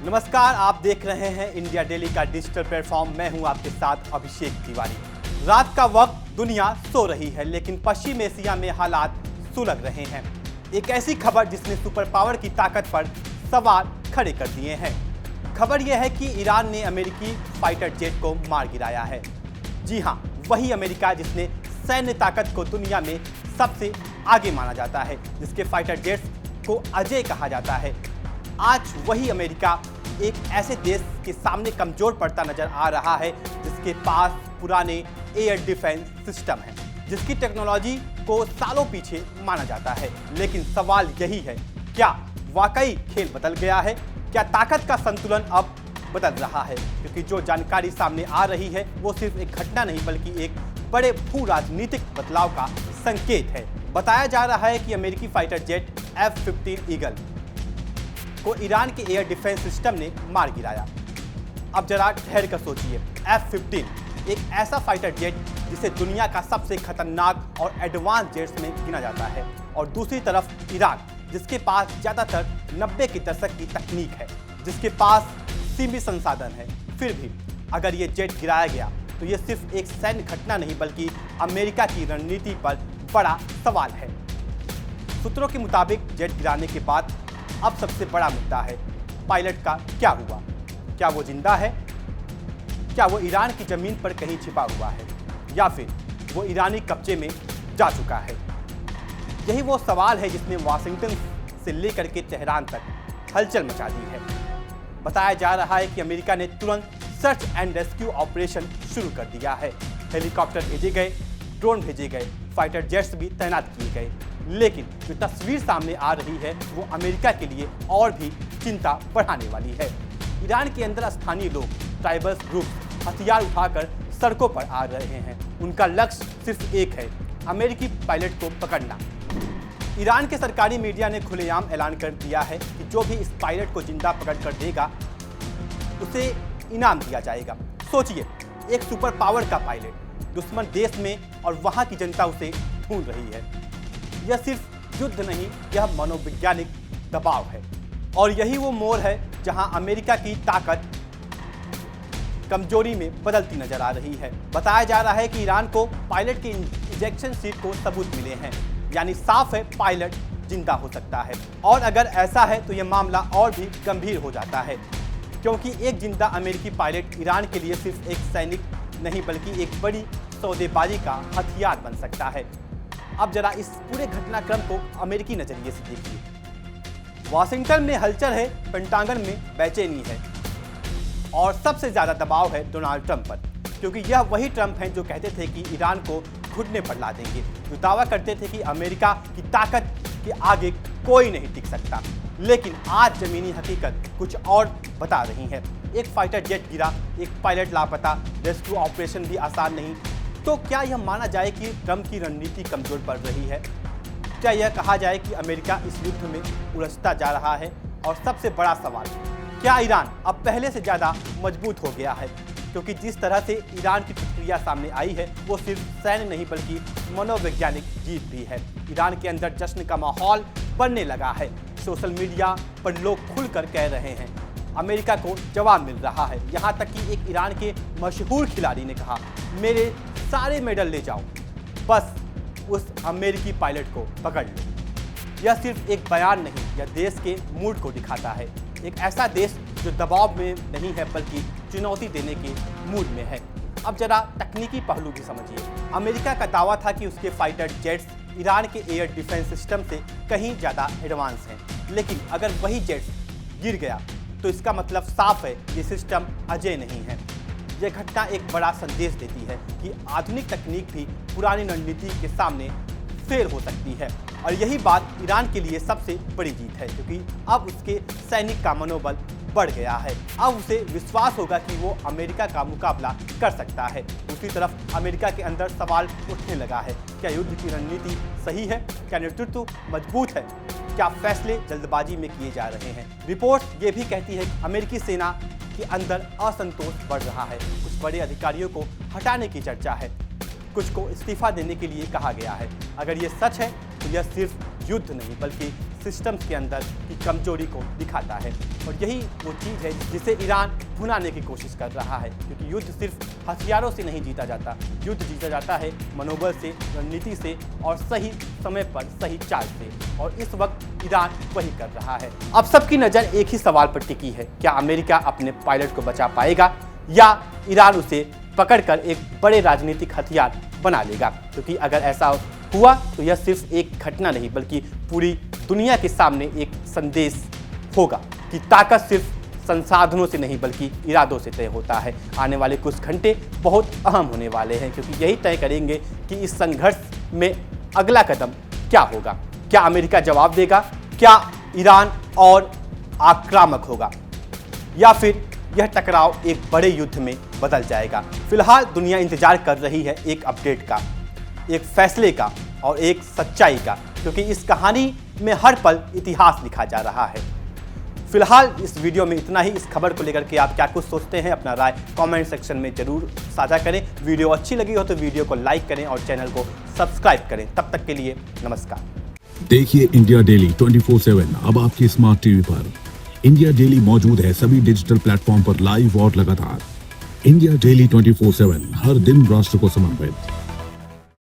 नमस्कार, आप देख रहे हैं इंडिया डेली का डिजिटल प्लेटफॉर्म। मैं हूं आपके साथ अभिषेक तिवारी। रात का वक्त दुनिया सो रही है, लेकिन पश्चिम एशिया में हालात सुलग रहे हैं। एक ऐसी खबर जिसने सुपर पावर की ताकत पर सवाल खड़े कर दिए हैं। खबर यह है कि ईरान ने अमेरिकी फाइटर जेट को मार गिराया है। जी हां, वही अमेरिका जिसने सैन्य ताकत को दुनिया में सबसे आगे माना जाता है, जिसके फाइटर जेट्स को अजय कहा जाता है। आज वही अमेरिका एक ऐसे देश के सामने कमजोर पड़ता नजर आ रहा है जिसके पास पुराने एयर डिफेंस सिस्टम है, जिसकी टेक्नोलॉजी को सालों पीछे माना जाता है। लेकिन सवाल यही है, क्या वाकई खेल बदल गया है? क्या ताकत का संतुलन अब बदल रहा है? क्योंकि जो जानकारी सामने आ रही है वो सिर्फ एक घटना नहीं बल्कि एक बड़े भू राजनीतिक बदलाव का संकेत है। बताया जा रहा है कि अमेरिकी फाइटर जेट F-15 ईगल को ईरान के एयर डिफेंस सिस्टम ने मार गिराया। अब जरा ठहर कर सोचिए, F-15 एक ऐसा फाइटर जेट जिसे दुनिया का सबसे खतरनाक और एडवांस जेट्स में गिना जाता है, और दूसरी तरफ ईरान जिसके पास ज़्यादातर 90 के दशक की तकनीक है, जिसके पास सीमित संसाधन है। फिर भी अगर ये जेट गिराया गया तो ये सिर्फ एक सैन्य घटना नहीं बल्कि अमेरिका की रणनीति पर बड़ा सवाल है। सूत्रों के मुताबिक जेट गिराने के बाद अब सबसे बड़ा मुद्दा है, पायलट का क्या हुआ? क्या वो जिंदा है? क्या वो ईरान की जमीन पर कहीं छिपा हुआ है, या फिर वो ईरानी कब्जे में जा चुका है? यही वो सवाल है जिसने वाशिंगटन से लेकर के तेहरान तक हलचल मचा दी है। बताया जा रहा है कि अमेरिका ने तुरंत सर्च एंड रेस्क्यू ऑपरेशन शुरू कर दिया है। हेलीकॉप्टर भेजे गए, ड्रोन भेजे गए, फाइटर जेट्स भी तैनात किए गए। लेकिन जो तस्वीर सामने आ रही है वो अमेरिका के लिए और भी चिंता बढ़ाने वाली है। ईरान के अंदर स्थानीय लोग, ट्राइबल्स ग्रुप हथियार उठाकर सड़कों पर आ रहे हैं। उनका लक्ष्य सिर्फ एक है, अमेरिकी पायलट को पकड़ना। ईरान के सरकारी मीडिया ने खुलेआम ऐलान कर दिया है कि जो भी इस पायलट को जिंदा पकड़ कर देगा उसे इनाम दिया जाएगा। सोचिए, एक सुपर पावर का पायलट दुश्मन देश में और वहां की जनता उसे ढूंढ रही है। यह सिर्फ युद्ध नहीं, यह मनोवैज्ञानिक दबाव है, और यही वो मोड़ है जहां अमेरिका की ताकत कमजोरी में बदलती नजर आ रही है। बताया जा रहा है कि ईरान को पायलट के इंजेक्शन सीट को सबूत मिले हैं, यानी साफ है पायलट जिंदा हो सकता है। और अगर ऐसा है तो यह मामला और भी गंभीर हो जाता है, क्योंकि एक जिंदा अमेरिकी पायलट ईरान के लिए सिर्फ एक सैनिक नहीं बल्कि एक बड़ी सौदेबाजी का हथियार बन सकता है। अब जरा इस पूरे घटनाक्रम को अमेरिकी नजरिए से देखिए। वाशिंगटन में हलचल है, पेंटागन में बेचैनी है, और सबसे ज्यादा दबाव है डोनाल्ड ट्रंप पर, क्योंकि यह वही ट्रंप हैं जो कहते थे कि ईरान को घुटने पर ला देंगे, जो दावा करते थे कि अमेरिका की ताकत के आगे कोई नहीं टिक सकता। लेकिन आज जमीनी हकीकत कुछ और बता रही है। एक फाइटर जेट गिरा, एक पायलट लापता, रेस्क्यू ऑपरेशन भी आसान नहीं। तो क्या यह माना जाए कि ट्रंप की रणनीति कमजोर पड़ रही है? क्या यह कहा जाए कि अमेरिका इस युद्ध में उलझता जा रहा है? और सबसे बड़ा सवाल, क्या ईरान अब पहले से ज़्यादा मजबूत हो गया है? क्योंकि जिस तरह से ईरान की प्रतिक्रिया सामने आई है वो सिर्फ सैन्य नहीं बल्कि मनोवैज्ञानिक जीत भी है। ईरान के अंदर जश्न का माहौल बनने लगा है। सोशल मीडिया पर लोग खुलकर कह रहे हैं, अमेरिका को जवाब मिल रहा है। यहाँ तक कि एक ईरान के मशहूर खिलाड़ी ने कहा, मेरे सारे मेडल ले जाओ, बस उस अमेरिकी पायलट को पकड़ लो। यह सिर्फ एक बयान नहीं, यह देश के मूड को दिखाता है। एक ऐसा देश जो दबाव में नहीं है बल्कि चुनौती देने के मूड में है। अब जरा तकनीकी पहलू भी समझिए। अमेरिका का दावा था कि उसके फाइटर जेट्स ईरान के एयर डिफेंस सिस्टम से कहीं ज़्यादा एडवांस हैं, लेकिन अगर वही जेट्स गिर गया तो इसका मतलब साफ है ये सिस्टम अजय नहीं है। यह घटना एक बड़ा संदेश देती है कि आधुनिक तकनीक भी पुरानी रणनीति के सामने फेल हो सकती है। और यही बात ईरान के लिए सबसे बड़ी जीत है, क्योंकि अब उसके सैनिक का मनोबल बढ़ गया है। अब उसे विश्वास होगा कि वो अमेरिका का मुकाबला कर सकता है। दूसरी तरफ अमेरिका के अंदर सवाल उठने लगा है, क्या युद्ध की रणनीति सही है? क्या नेतृत्व मजबूत है? क्या फैसले जल्दबाजी में किए जा रहे हैं? रिपोर्ट ये भी कहती है कि अमेरिकी सेना के अंदर असंतोष बढ़ रहा है। कुछ बड़े अधिकारियों को हटाने की चर्चा है, कुछ को इस्तीफा देने के लिए कहा गया है। अगर ये सच है तो यह सिर्फ युद्ध नहीं बल्कि सिस्टम्स के अंदर की कमजोरी को दिखाता है। और यही वो चीज़ है जिसे ईरान भुनाने की कोशिश कर रहा है, क्योंकि युद्ध सिर्फ हथियारों से नहीं जीता जाता, युद्ध जीता जाता है मनोबल से, रणनीति से और सही समय पर सही चाल से। और इस वक्त ईरान वही कर रहा है। अब सबकी नज़र एक ही सवाल पर टिकी है, क्या अमेरिका अपने पायलट को बचा पाएगा या ईरान उसे पकड़कर एक बड़े राजनीतिक हथियार बना लेगा। क्योंकि अगर ऐसा हुआ तो यह सिर्फ एक घटना नहीं बल्कि पूरी दुनिया के सामने एक संदेश होगा कि ताकत सिर्फ संसाधनों से नहीं बल्कि इरादों से तय होता है। आने वाले कुछ घंटे बहुत अहम होने वाले हैं, क्योंकि यही तय करेंगे कि इस संघर्ष में अगला कदम क्या होगा। क्या अमेरिका जवाब देगा, क्या ईरान और आक्रामक होगा, या फिर यह टकराव एक बड़े युद्ध में बदल जाएगा। फिलहाल दुनिया इंतजार कर रही है एक अपडेट का, एक फैसले का और एक सच्चाई का, क्योंकि इस कहानी में हर पल इतिहास लिखा जा रहा है। फिलहाल इस वीडियो में इतना ही। इस खबर को लेकर के आप क्या कुछ सोचते हैं, अपना राय कमेंट सेक्शन में जरूर साझा करें। वीडियो अच्छी लगी हो तो वीडियो को लाइक करें और चैनल को सब्सक्राइब करें। तब तक के लिए नमस्कार। देखिए इंडिया डेली 24/7 अब आपके स्मार्ट टीवी पर। इंडिया डेली मौजूद है सभी डिजिटल प्लेटफॉर्म पर लाइव और लगातार। इंडिया डेली 24/7 हर दिन राष्ट्र को समर्पित।